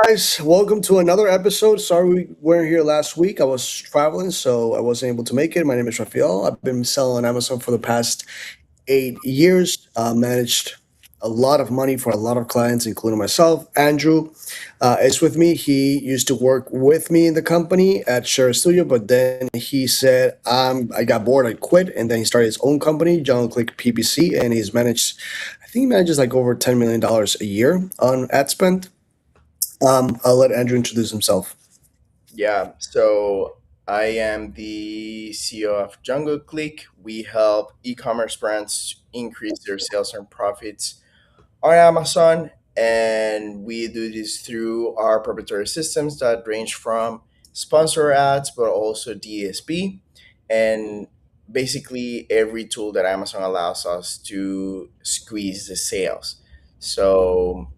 guys, welcome to another episode. Sorry we weren't here last week. I was traveling, so I wasn't able to make it. My name is Rafael. I've been selling on Amazon for the past 8 years. Managed a lot of money for a lot of clients, including myself. Andrew is with me. He used to work with me in the company at Share Studio, but then he said, I got bored, I quit, and then he started his own company, JungleClick PPC, and I think he manages like over $10 million a year on ad spend. I'll let Andrew introduce himself. So I am the CEO of JungleClick. We help e-commerce brands increase their sales and profits on Amazon, and we do this through our proprietary systems that range from sponsor ads, but also DSP, and basically every tool that Amazon allows us to squeeze the sales. So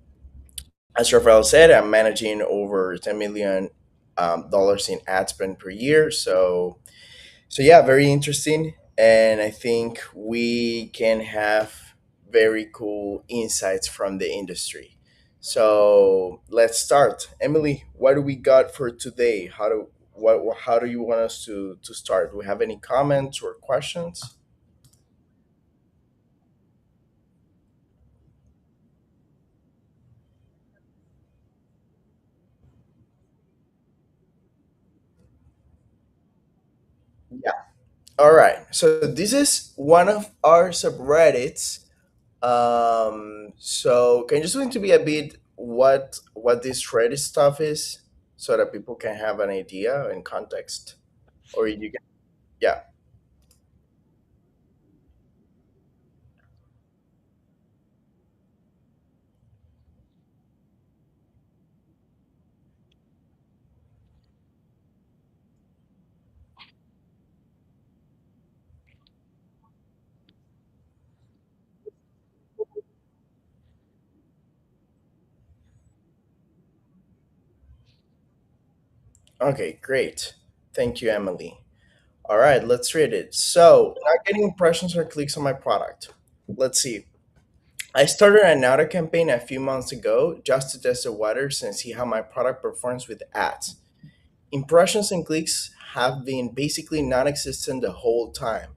as Rafael said, I'm managing over 10 million dollars in ad spend per year. So yeah, very interesting, and I think we can have very cool insights from the industry. So let's start. Emily, what do we got for today? How do you want us to start? Do we have any comments or questions? Yeah. All right. So this is one of our subreddits. So can you just going to be a bit what this Reddit stuff is, so that people can have an idea and context, or you can, yeah. Okay, great. Thank you, Emily. All right, let's read it. So, not getting impressions or clicks on my product. Let's see. I started an auto campaign a few months ago just to test the waters and see how my product performs with ads. Impressions and clicks have been basically non existent the whole time.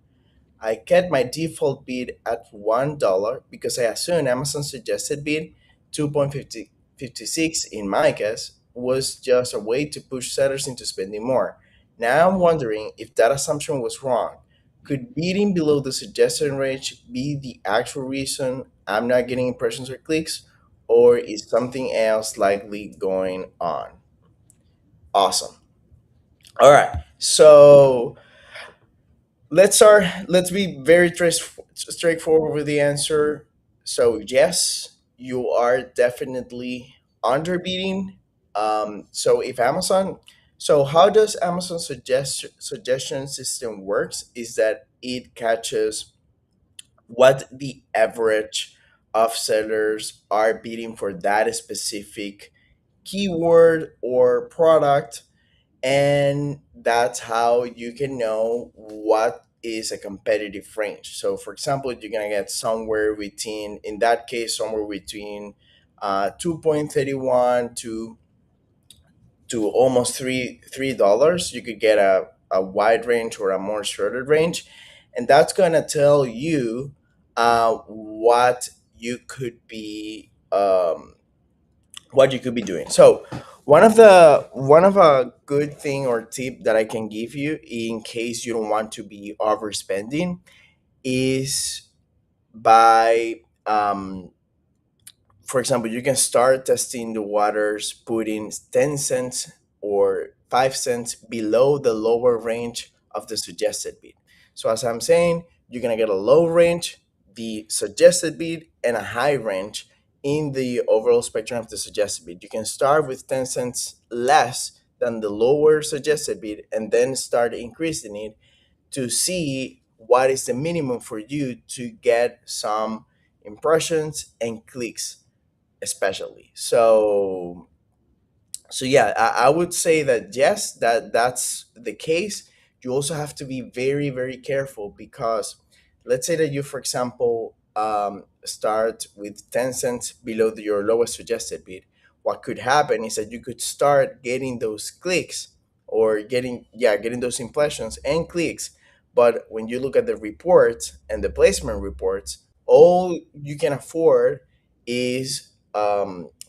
I kept my default bid at $1 because I assumed Amazon's suggested bid, 2.56 in my case, was just a way to push sellers into spending more. Now I'm wondering if that assumption was wrong. Could bidding below the suggested range be the actual reason I'm not getting impressions or clicks, or is something else likely going on? Awesome. All right. So let's be very straightforward with the answer. So yes, you are definitely underbidding. So if Amazon, so how does Amazon suggestion system works is that it catches what the average of sellers are bidding for that specific keyword or product, and that's how you can know what is a competitive range. So for example, you're gonna get somewhere between, in that case, somewhere between 2.31 to almost $3. You could get a wide range or a more shorter range, and that's gonna tell you what you could be doing. So one of a good thing or tip that I can give you in case you don't want to be overspending is by for example, you can start testing the waters, putting 10 cents or 5 cents below the lower range of the suggested bid. So as I'm saying, you're going to get a low range, the suggested bid, and a high range in the overall spectrum of the suggested bid. You can start with 10 cents less than the lower suggested bid and then start increasing it to see what is the minimum for you to get some impressions and clicks, especially. So yeah, I would say that yes, that's the case. You also have to be very very careful because let's say that you, for example, start with 10 cents below your lowest suggested bid. what could happen is that you could start getting those clicks, or getting those impressions and clicks. But when you look at the reports and the placement reports, all you can afford is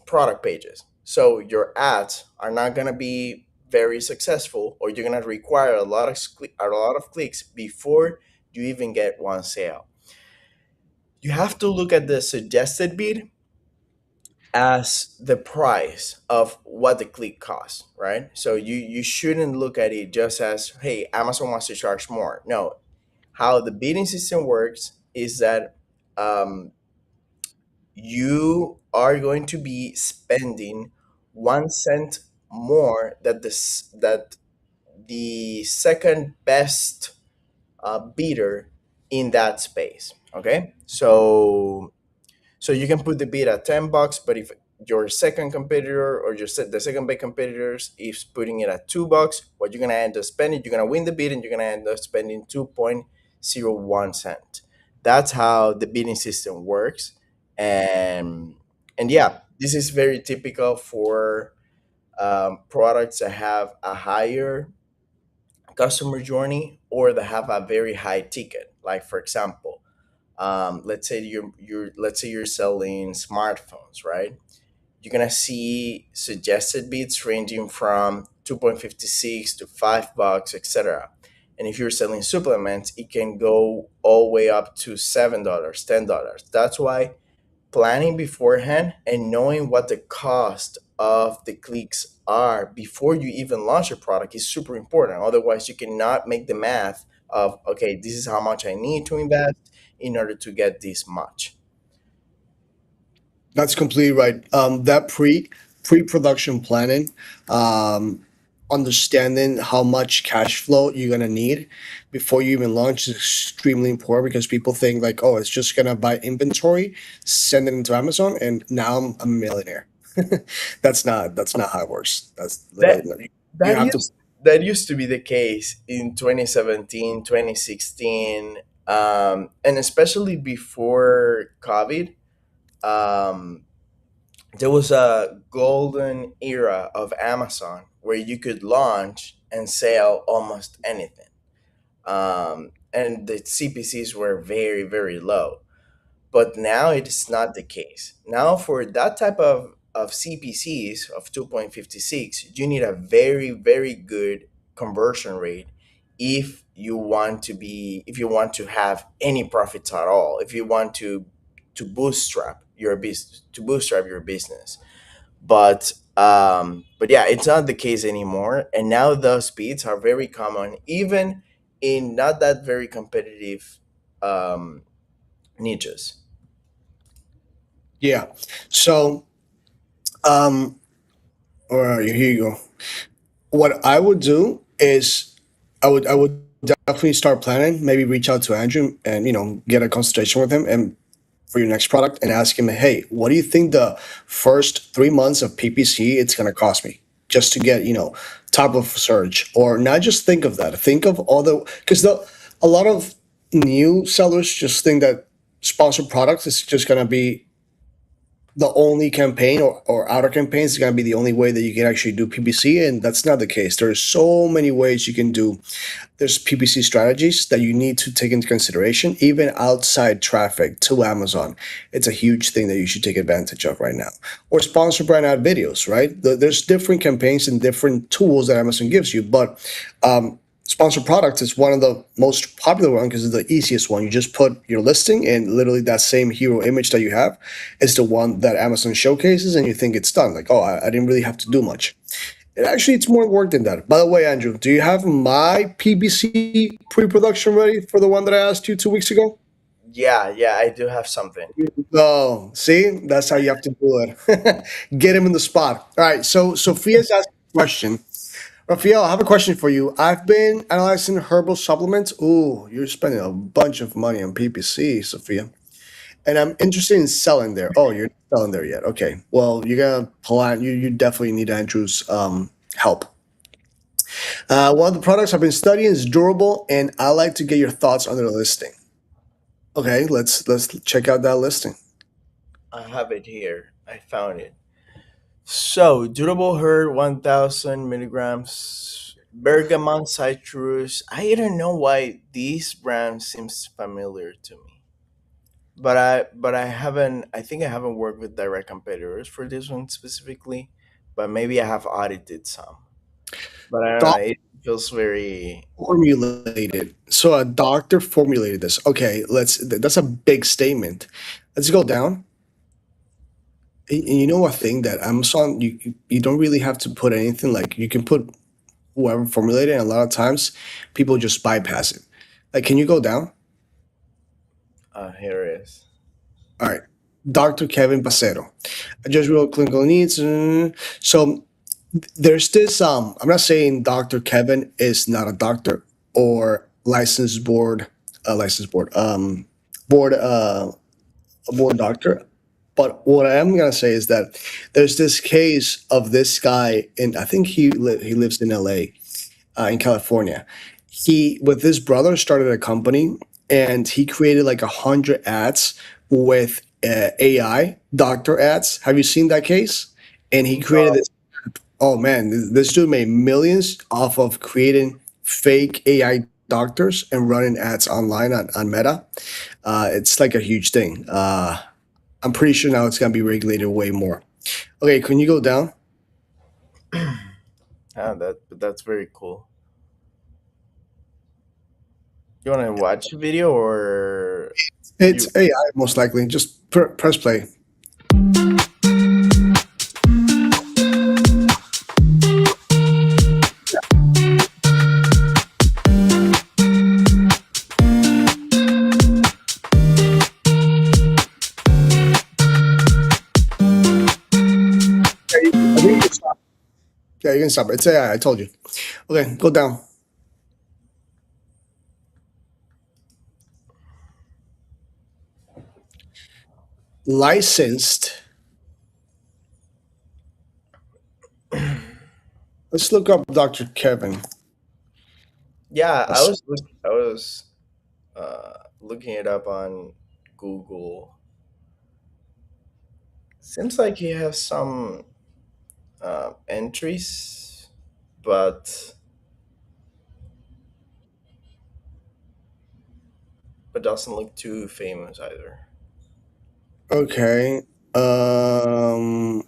product pages. So your ads are not going to be very successful, or you're going to require a lot of clicks before you even get one sale. You have to look at the suggested bid as the price of what the click costs, right? So you shouldn't look at it just as, hey, Amazon wants to charge more. No, how the bidding system works is that you are going to be spending 1 cent more that the second best bidder in that space. Okay, so you can put the bid at $10, but if your second competitor, or the second big competitors is putting it at $2, what you're gonna end up spending, you're gonna win the bid and you're gonna end up spending 2.01 cent. That's how the bidding system works. And yeah, this is very typical for products that have a higher customer journey, or that have a very high ticket. Like, for example, let's say you're selling smartphones, right? You're gonna see suggested bids ranging from 2.56 to $5, etc. And if you're selling supplements, it can go all the way up to $7, $10. That's why planning beforehand and knowing what the cost of the clicks are before you even launch a product is super important. Otherwise, you cannot make the math of, okay, this is how much I need to invest in order to get this much. That's completely right. That pre-production planning, um, understanding how much cash flow you're gonna need before you even launch is extremely important, because people think like, oh, it's just gonna buy inventory, send it into Amazon, and now I'm a millionaire. That's not how it works. That's That you that have to. used that used to be the case in 2017, 2016, and especially before COVID. Um, there was a golden era of Amazon where you could launch and sell almost anything, and the CPCs were very, very low. But now it is not the case. Now, for that type of CPCs of 2.56, you need a very, very good conversion rate if you want to have any profits at all, if you want to bootstrap your business. But yeah, it's not the case anymore. And now those speeds are very common, even in not that very competitive um, niches. Yeah. So, um, where are you? Here you go. What I would do is I would definitely start planning. Maybe reach out to Andrew and get a consultation with him and for your next product, and ask him, hey, what do you think the first 3 months of PPC it's going to cost me just to get top of search? Or not just think of that. Think of all the because the a lot of new sellers just think that sponsored products is just going to be the only campaign, or outer campaigns is going to be the only way that you can actually do PPC, and that's not the case. There's so many ways you can do. There's PPC strategies that you need to take into consideration, even outside traffic to Amazon. It's a huge thing that you should take advantage of right now. Or sponsor brand ad videos, right? There's different campaigns and different tools that Amazon gives you, but sponsored products is one of the most popular one because it's the easiest one. You just put your listing, and literally that same hero image that you have is the one that Amazon showcases, and you think it's done. Like, oh, I didn't really have to do much. And actually, it's more work than that. By the way, Andrew, do you have my PBC pre-production ready for the one that I asked you 2 weeks ago? Yeah, yeah, I do have something. Oh, see, that's how you have to do it. Get him in the spot. All right. So Sophia's asked a question. Raphael, I have a question for you. I've been analyzing herbal supplements. Ooh, you're spending a bunch of money on PPC, Sophia. And I'm interested in selling there. Oh, you're not selling there yet. Okay. Well, you're gonna plan. You definitely need Andrew's help. One of the products I've been studying is durable, and I like to get your thoughts on the listing. Okay, let's check out that listing. I have it here. I found it. So, durable herd 1000 milligrams, bergamot citrus. I don't know why this brand seems familiar to me. But I haven't, I think I haven't worked with direct competitors for this one specifically, but maybe I have audited some. But I don't know, it feels very Formulated. So a doctor formulated this. Okay, that's a big statement. Let's go down. And you know a thing that Amazon, you don't really have to put anything, like you can put whoever formulated, and a lot of times people just bypass it. Like, can you go down? here it is. All right. Dr. Kevin Pacero. I just wrote clinical needs. So there's this I'm not saying Dr. Kevin is not a doctor or licensed board, licensed board, board a board doctor. But what I am gonna say is that there's this case of this guy, and I think he lives in LA, in California. He, with his brother, started a company, and he created like 100 ads with AI doctor ads. Have you seen that case? And he created No. this. Oh man, this dude made millions off of creating fake AI doctors and running ads online on Meta. It's like a huge thing. I'm pretty sure now it's gonna be regulated way more. Okay, can you go down? That's very cool. You want to watch the video or It's you? AI most likely. Just press play. I think you can stop. Yeah, you can stop. It's AI. I told you. Okay, go down. Licensed. Let's look up Dr. Kevin. Yeah, That's- I was looking it up on Google. Seems like he has some entries, but doesn't look too famous either. Okay. Um,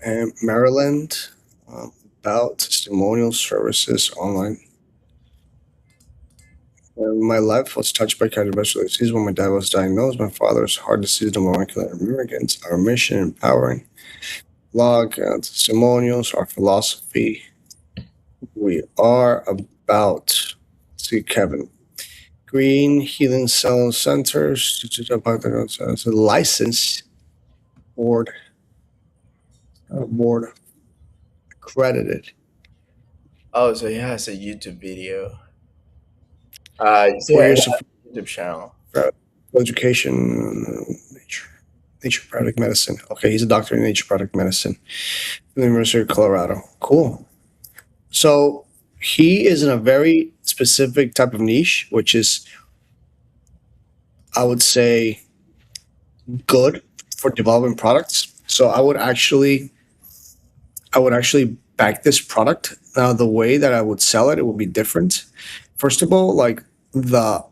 and Maryland. Um, about testimonial services online. My life was touched by cardiovascular disease when my dad was diagnosed. My father's heart disease, and molecular Americans. Our mission, empowering blog, testimonials, our philosophy. We are about, let's see, Kevin. Green Healing Cell Centers, it's a license board, board accredited. Oh, so he has a YouTube video. So 4 yeah, he years of has a YouTube channel. education, nature product medicine. Okay, he's a doctor in nature product medicine from the University of Colorado. Cool. So he is in a very specific type of niche, which is, I would say, good for developing products. So I would actually back this product. Now, the way that I would sell it, it would be different. First of all, like the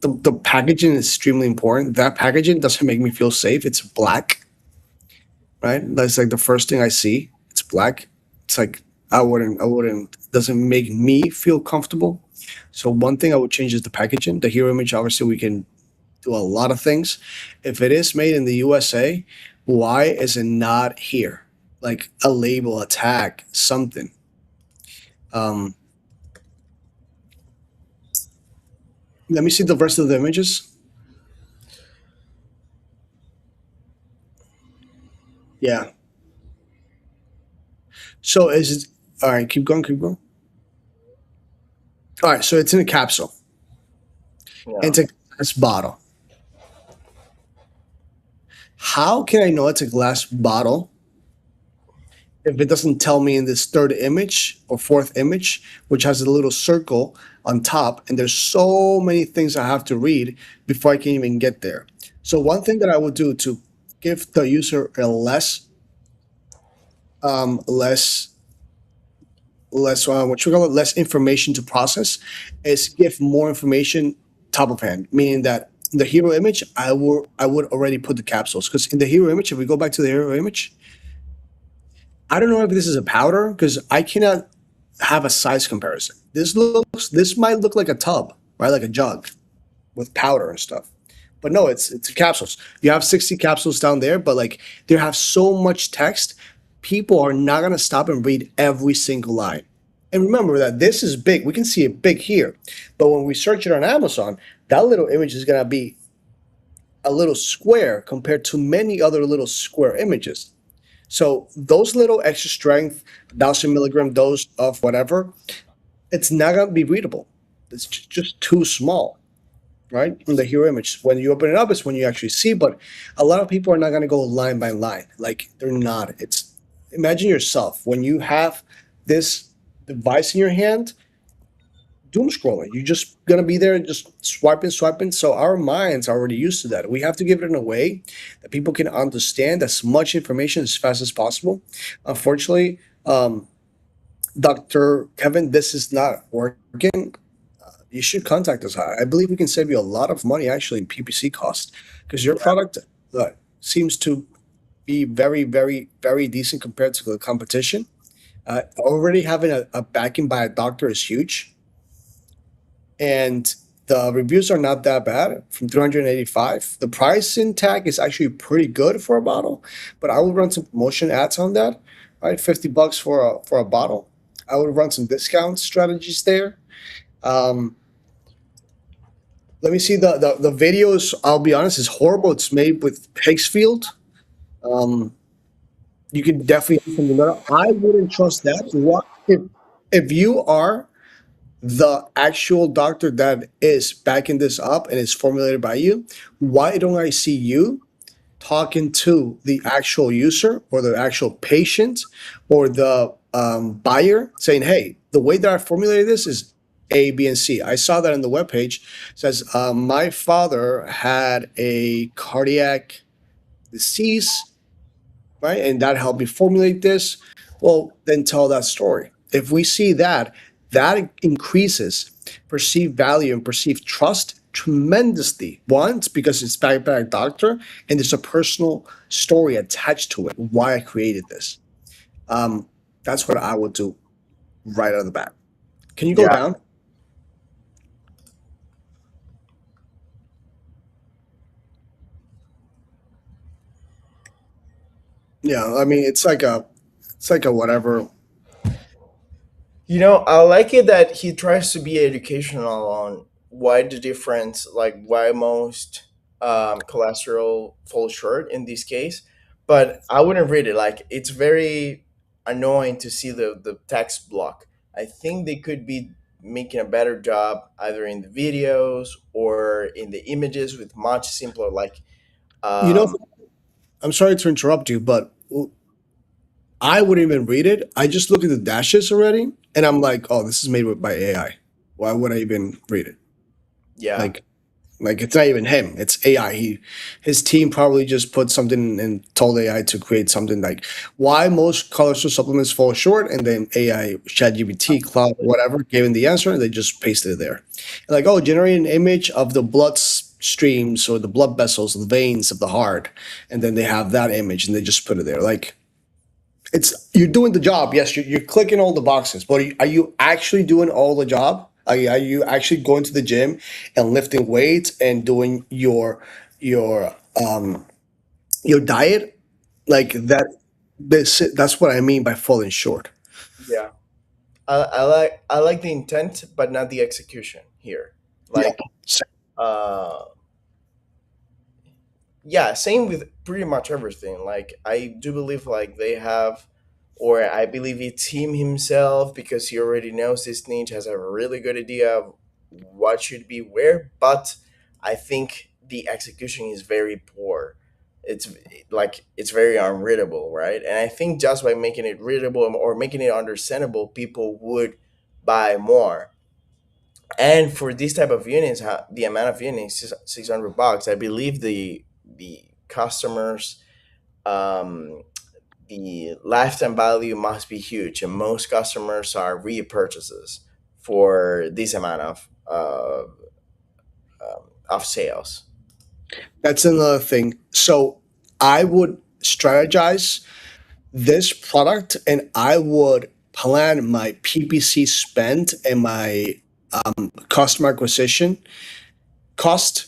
the packaging is extremely important. That packaging doesn't make me feel safe. It's black, right? That's like the first thing I see. It's black. It's like I wouldn't. Doesn't make me feel comfortable. So one thing I would change is the packaging. The hero image, obviously, we can do a lot of things. If it is made in the USA, why is it not here? Like a label, a tag, something. Um, Let me see the rest of the images. Yeah. So is it all right? Keep going. Keep going. All right. So it's in a capsule. Yeah. It's a glass bottle. How can I know it's a glass bottle if it doesn't tell me in this third image or fourth image, which has a little circle on top, and there's so many things I have to read before I can even get there. So one thing that I would do to give the user a less what you call it, less information to process, is give more information top of hand, meaning that the hero image, I would already put the capsules, because in the hero image, if we go back to the hero image, I don't know if this is a powder because I cannot have a size comparison. This might look like a tub, right, like a jug with powder and stuff. But no, it's capsules. You have 60 capsules down there, but like they have so much text, people are not gonna stop and read every single line. And remember that this is big. We can see it big here. But when we search it on Amazon, that little image is gonna be a little square compared to many other little square images. So those little extra strength, 1,000 milligram dose of whatever, it's not gonna be readable. It's just too small, right? In the hero image. When you open it up, it's when you actually see. But a lot of people are not going to go line by line. Like they're not. It's imagine yourself when you have this device in your hand, doom scrolling. You're just going to be there just swiping, swiping. So our minds are already used to that. We have to give it in a way that people can understand as much information as fast as possible. Unfortunately, Dr. Kevin, this is not working. You should contact us. I believe we can save you a lot of money actually in PPC cost, because your product seems to be very, very, very decent compared to the competition. Already having a backing by a doctor is huge, and the reviews are not that bad from 385. The pricing tag is actually pretty good for a bottle, but I would run some promotion ads on that, right? $50 for a bottle. I would run some discount strategies there. Um, Let me see the videos. I'll be honest, it's horrible. It's made with Pixfield. Um, you can definitely use something better. I wouldn't trust that. What if you are the actual doctor that is backing this up and is formulated by you? Why don't I see you talking to the actual user or the actual patient or the buyer saying, hey, the way that I formulated this is A, B, and C. I saw that on the webpage. It says, my father had a cardiac disease, right? And that helped me formulate this. Well, then tell that story. If we see that, that increases perceived value and perceived trust tremendously. One, it's because it's backed by a doctor, and there's a personal story attached to it. Why I created this. Um, that's what I would do right out of the bat. Can you go Yeah. down? Yeah, I mean it's like a whatever. I like it that he tries to be educational on why the difference, like why most cholesterol falls short in this case. But I wouldn't read it. Like it's very annoying to see the text block. I think they could be making a better job either in the videos or in the images with much simpler, like You know, um, I'm sorry to interrupt you, but I wouldn't even read it. I just look at the dashes already, and I'm like, oh, this is made by AI. Why would I even read it? yeah, Like, like it's not even him. It's AI. His team probably just put something and told AI to create something like why most cholesterol supplements fall short, and then AI, ChatGPT, Cloud, whatever, gave him the answer, and they just pasted it there. Like, oh, generate an image of the blood streams or the blood vessels, the veins of the heart, and then they have that image, and they just put it there. Like, it's you're doing the job. Yes, you're clicking all the boxes, but are you actually doing all the job? Are you actually going to the gym and lifting weights and doing your your diet like that? That's what I mean by falling short. yeah. I like the intent, but not the execution here. Yeah. Like uh yeah, same with pretty much everything. Like I do believe like they have, or I believe it's him himself because he already knows this niche, has a really good idea of what should be where, but I think the execution is very poor. It's like it's very unreadable, right? And I think just by making it readable or making it understandable, people would buy more. And for this type of units, the amount of units is $600. I believe the customers um, the lifetime value must be huge, and most customers are repurchases for this amount of sales. That's another thing. So I would strategize this product and I would plan my PPC spend and my customer acquisition cost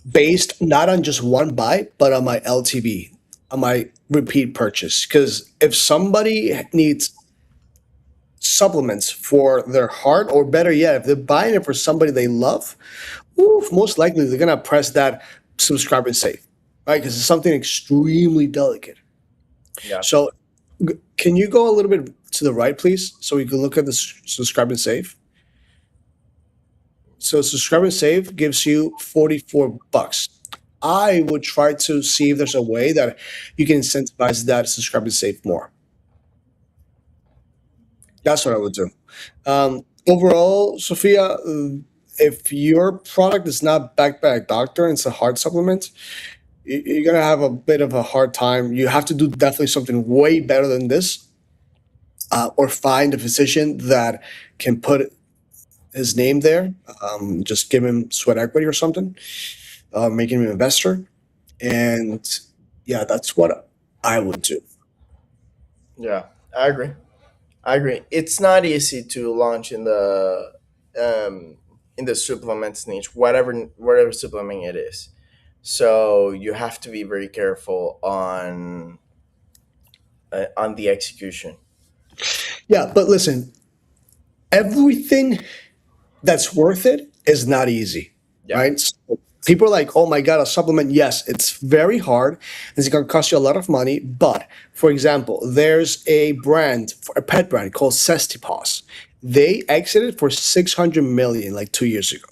based not on just one buy, but on my LTV, on my repeat purchase. Because if somebody needs supplements for their heart, or better yet, if they're buying it for somebody they love, oof, most likely they're gonna press that subscribe and save, right? Because it's something extremely delicate. Yeah. So, can you go a little bit to the right, please, so we can look at the subscribe and save? So, subscribe and save gives you 44 bucks. I would try to see if there's a way that you can incentivize that subscribe and save more. That's what I would do. Overall, Sophia, if your product is not backed by a doctor and it's a heart supplement, you're gonna have a bit of a hard time. You have to do definitely something way better than this, or find a physician that can put his name there. Just give him sweat equity or something, making him an investor, and yeah, that's what I would do. Yeah, I agree. I agree. It's not easy to launch in the supplements niche, whatever supplement it is. So you have to be very careful on the execution. Yeah, but listen, everything that's worth it is not easy, Yeah. right? So people are like, "Oh my god, a supplement." Yes, it's very hard. It's going to cost you a lot of money. But for example, there's a brand, a pet brand called Cestipos. They exited for 600 million like 2 years ago,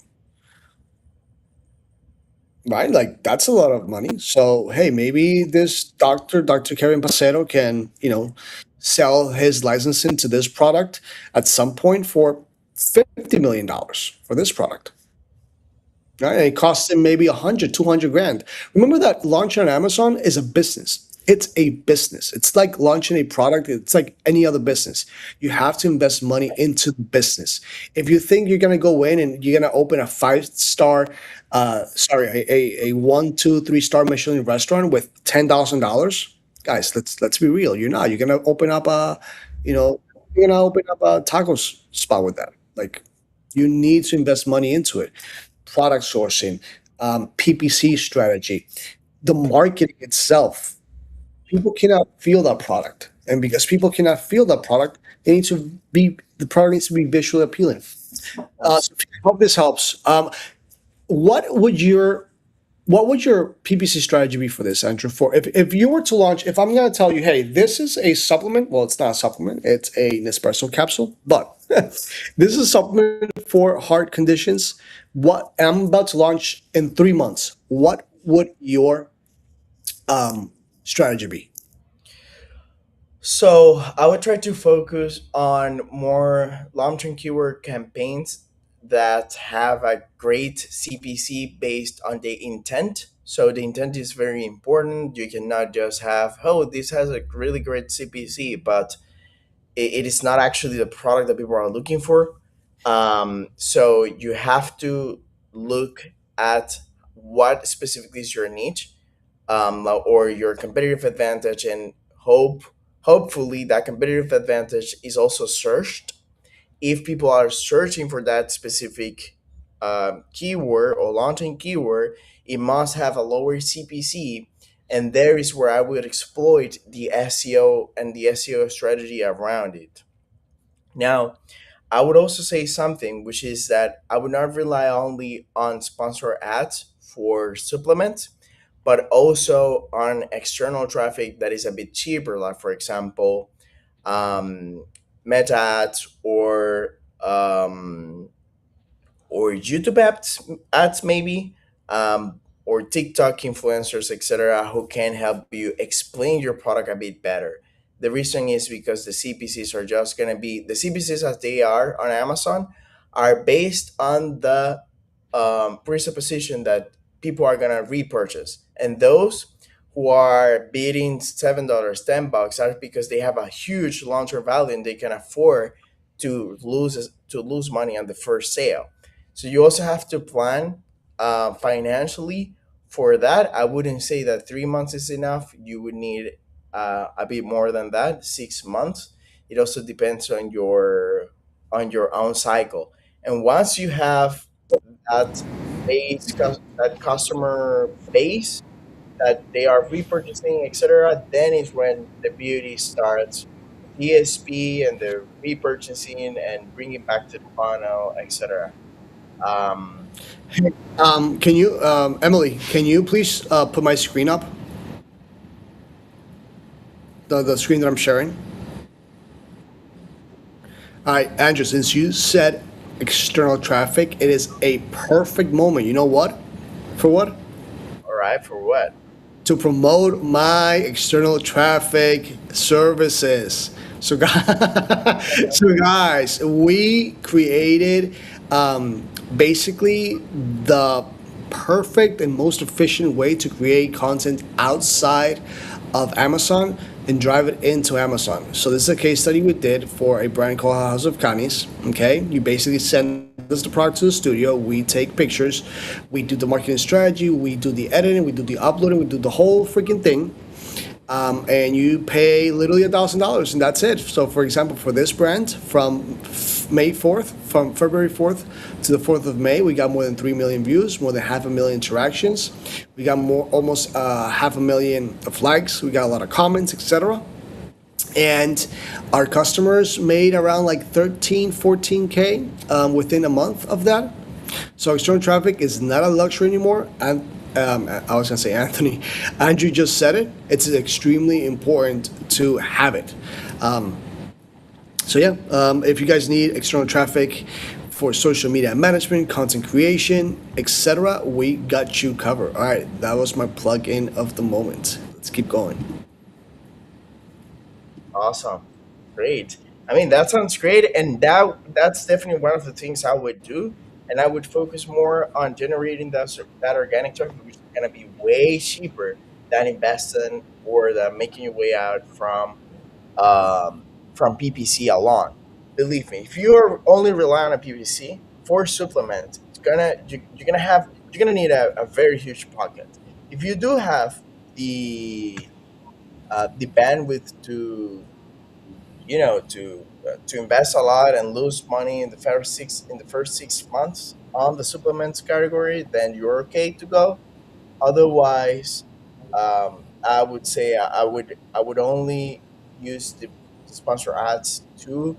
right? Like that's a lot of money. So hey, maybe this Dr. Kevin Pasero, can sell his licensing to this product at some point for $50 million for this product. Right? And it costs him maybe 100, 200 grand. Remember that launching on Amazon is a business. It's a business. It's like launching a product. It's like any other business. You have to invest money into the business. If you think you're going to go in and you're going to open a 5-star, sorry, a 1, 2, 3-star Michelin restaurant with $10,000, guys, let's be real. You're not. You're going to open up you know, you're going to open up a taco spot with that. Like, you need to invest money into it, product sourcing, PPC strategy, the marketing itself. People cannot feel that product, and because people cannot feel that product, they need to be the product needs to be visually appealing. So I hope this helps. What would your what would your PPC strategy be for this, Andrew? For if you were to launch, if I'm going to tell you, hey, this is a supplement. Well, it's not a supplement; it's a Nespresso capsule. But this is a supplement for heart conditions. What and I'm about to launch in 3 months. What would your strategy be? So I would try to focus on more long-term keyword campaigns that have a great CPC based on the intent. So the intent is very important. You cannot just have, oh, this has a really great CPC, but it is not actually the product that people are looking for. So you have to look at what specifically is your niche, or your competitive advantage, and hopefully that competitive advantage is also searched. If people are searching for that specific keyword or launching keyword, it must have a lower CPC, and there is where I would exploit the SEO and the SEO strategy around it. Now, I would also say something, which is that I would not rely only on sponsor ads for supplements, but also on external traffic that is a bit cheaper, like for example, meta ads, or YouTube ads maybe, or TikTok influencers, etc., who can help you explain your product a bit better. The reason is because the CPCs are just going to be the CPCs as they are on Amazon are based on the presupposition that people are going to repurchase, and those who are bidding $7, $10, that's because they have a huge long-term value and they can afford to lose money on the first sale. So you also have to plan financially for that. I wouldn't say that 3 months is enough. You would need a bit more than that, 6 months. It also depends on your own cycle. And once you have that that customer base that they are repurchasing, etc., then is when the beauty starts. DSP and the repurchasing and bringing back to the funnel, etc. Um, Can you, Emily? Can you please put my screen up? The screen that I'm sharing. All right, Andrew. Since you said external traffic, it is a perfect moment. You know what? For what? all right, for what? To promote my external traffic services. So, guys, we created basically the perfect and most efficient way to create content outside of Amazon and drive it into Amazon. So this is a case study we did for a brand called House of Canis. Okay, you basically send us the product to the studio. We take pictures, we do the marketing strategy, we do the editing, we do the uploading, we do the whole freaking thing, and you pay literally $1,000, and that's it. So, for example, for this brand, from May 4th, from February 4th to the 4th of May, we got more than 3 million views, more than half a million interactions. We got more, almost half a million of likes. We got a lot of comments, etc. And our customers made around like 13, 14K within a month of that. So external traffic is not a luxury anymore. And I was gonna say Anthony, Andrew just said it. It's extremely important to have it. So yeah, if you guys need external traffic for social media management, content creation, etc., we got you covered. All right, that was my plug-in of the moment. Let's keep going. Awesome, great. I mean, that sounds great, and that's definitely one of the things I would do. And I would focus more on generating that organic traffic, which is gonna be way cheaper than investing or the making your way out from PPC alone. Believe me, if you're only relying on PPC for supplements, you're gonna need a very huge pocket. If you do have the bandwidth to invest a lot and lose money in the first 6 months on the supplements category, then you're okay to go. Otherwise, I would say I would only use the sponsor ads to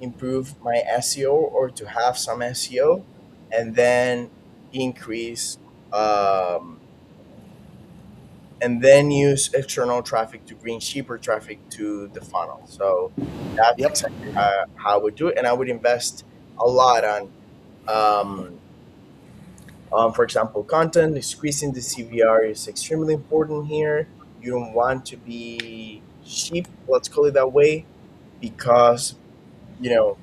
improve my SEO or to have some SEO, and then increase um, and then use external traffic to bring cheaper traffic to the funnel. So that's Yep. exactly how I would do it, and I would invest a lot um, for example, content. Increasing the CVR is extremely important here. You don't want to be cheap, let's call it that way, because you know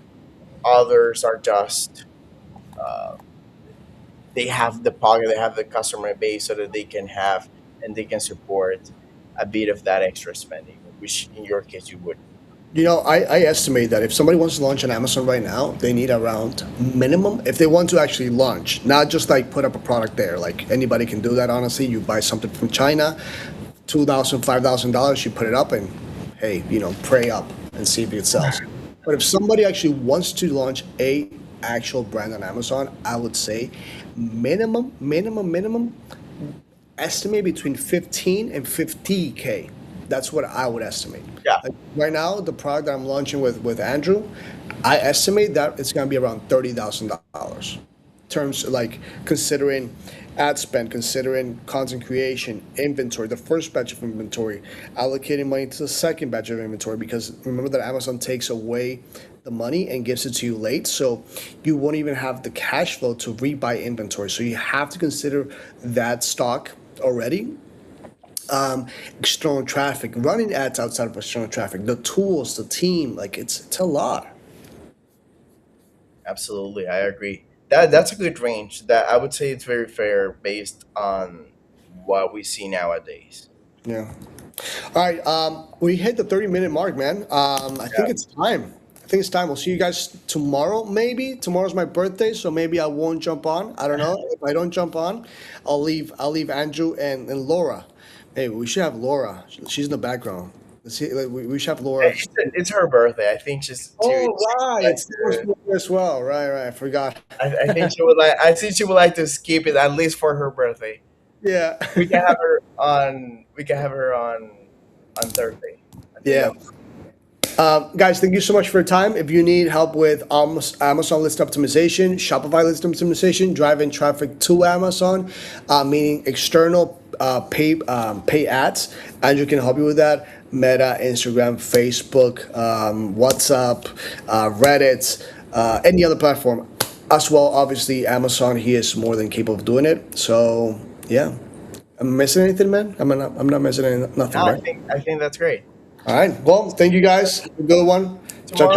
others are just uh, they have the pocket, they have the customer base, so that they can have and they can support a bit of that extra spending, which in your case you would. You know, I estimate that if somebody wants to launch on Amazon right now, they need around minimum, if they want to actually launch, not just like put up a product there. Like anybody can do that, honestly. You buy something from China, $2,000, $5,000, you put it up and hey, pray up and see if it sells. But if somebody actually wants to launch a actual brand on Amazon, I would say minimum, estimate between 15 and 50K. That's what I would estimate. Yeah, Like right now, the product that I'm launching with Andrew, I estimate that it's going to be around $30,000. Terms like considering ad spend, considering content creation, inventory, the first batch of inventory, allocating money to the second batch of inventory, because remember that Amazon takes away the money and gives it to you late. So you won't even have the cash flow to rebuy inventory. So you have to consider that stock already. External traffic, running ads outside of external traffic, the tools, the team, like it's a lot. absolutely, I agree. That's a good range. That I would say it's very fair based on what we see nowadays. Yeah. All right. We hit the 30-minute mark, man. I think Yeah. it's time. I think it's time. We'll see you guys tomorrow, maybe. Tomorrow's my birthday, so maybe I won't jump on. I don't know. If I don't jump on, I'll leave Andrew and Laura. Hey, we should have Laura. She's in the background. Let's see, like, we should have Laura. It's her birthday. I think Oh, she right. would like It's Laura's to. birthday as well. Right, right. I forgot. I think she would like. I think she would like to skip it at least for her birthday. Yeah. We can have her on. We can have her on Thursday. I think Yeah. that. Guys, thank you so much for your time. If you need help with Amazon list optimization, Shopify list optimization, driving traffic to Amazon, meaning external pay ads, Andrew can help you with that. Meta, Instagram, Facebook, WhatsApp, Reddit, any other platform. As well, obviously, Amazon, he is more than capable of doing it. So, yeah. Am I missing anything, man? I'm not missing nothing, No, right? I think that's great. All right. Well, thank you guys. Have a good one. Talk to Tomorrow.